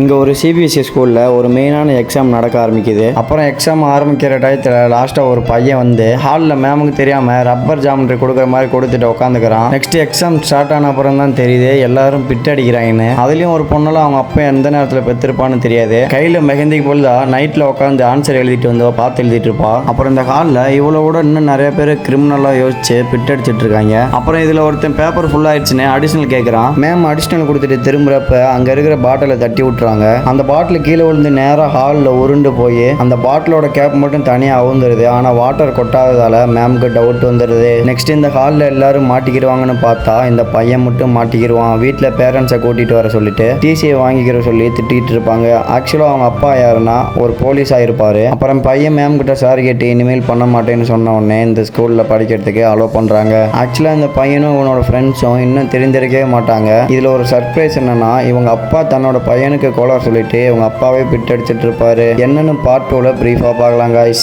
இங்கே ஒரு சிபிஎஸ்சி ஸ்கூலில் ஒரு மெயினான எக்ஸாம் நடக்க ஆரம்பிக்குது. அப்புறம் எக்ஸாம் ஆரம்பிக்கிற டயத்தில் லாஸ்ட்டாக ஒரு பையன் வந்து ஹாலில் மேமுக்கு தெரியாமல் ரப்பர் ஜாமெண்ட்ரி கொடுக்குற மாதிரி கொடுத்துட்டு உட்காந்துக்கிறான். நெக்ஸ்ட் எக்ஸாம் ஸ்டார்ட் ஆன அப்புறம் தான் தெரியுது எல்லாரும் பிட் அடிக்கிறாங்கன்னு. அதுலேயும் ஒரு பொண்ணெல்லாம் அவங்க அப்பா எந்த நேரத்தில் பெற்றிருப்பான்னு தெரியாது. கையில் மெஹந்திக்கு பொழுதா நைட்டில் உட்காந்து ஆன்சர் எழுதிட்டு வந்து பார்த்து எழுதிட்டு இருப்பா. அப்புறம் இந்த ஹாலில் இவ்வளோட இன்னும் நிறைய பேர் கிரிமினலாக யோசிச்சு பிட் அடிச்சிட்டு இருக்காங்க. அப்புறம் இதில் ஒருத்தன் பேப்பர் ஃபுல் ஆயிடுச்சுன்னு அடிஷனல் கேட்குறான். மேம் அடிஷனல் கொடுத்துட்டு திரும்புறப்ப அங்கே இருக்கிற பாட்டிலை தட்டி விட்டு அந்த பாட்டில் கீழே விழுந்து நேராக ஹாலில் உருண்டு போய் அந்த பாட்டிலோட கேப் மட்டும் தனியாக அவுந்துருது. ஆனால் வாட்டர் கொட்டாததால் மேம்க்கு டவுட் வந்துடுது. நெக்ஸ்ட் இந்த ஹாலில் எல்லாரும் மாட்டிக்கிடுவாங்கன்னு பார்த்தா இந்த பையன் மட்டும் மாட்டிக்கிடுவான். வீட்டில் பேரண்ட்ஸை கூட்டிகிட்டு வர சொல்லிட்டு டிசியை வாங்கிக்கிற சொல்லி திட்டிகிட்டு இருப்பாங்க. ஆக்சுவலாக அவங்க அப்பா யாருன்னா ஒரு போலீஸாக இருப்பார். அப்புறம் பையன் மேம் கிட்ட சாரி கேட்டு இனிமேல் பண்ண மாட்டேன்னு சொன்ன உடனே இந்த ஸ்கூலில் படிக்கிறதுக்கு அலோவ் பண்ணுறாங்க. ஆக்சுவலாக இந்த பையனும் இவனோட ஃப்ரெண்ட்ஸும் இன்னும் தெரிஞ்சிருக்கவே மாட்டாங்க. இதில் ஒரு சர்ப்ரைஸ் என்னன்னா இவங்க அப்பா தன்னோட பையனுக்கு கோலர் சொல்லிட்டு இவங்க அப்பாவே பிட் அடிச்சிட்டு இருப்பாரு. என்னன்னு பார்ட் 2ல பிரீஃபா பார்க்கலாம் गाइस.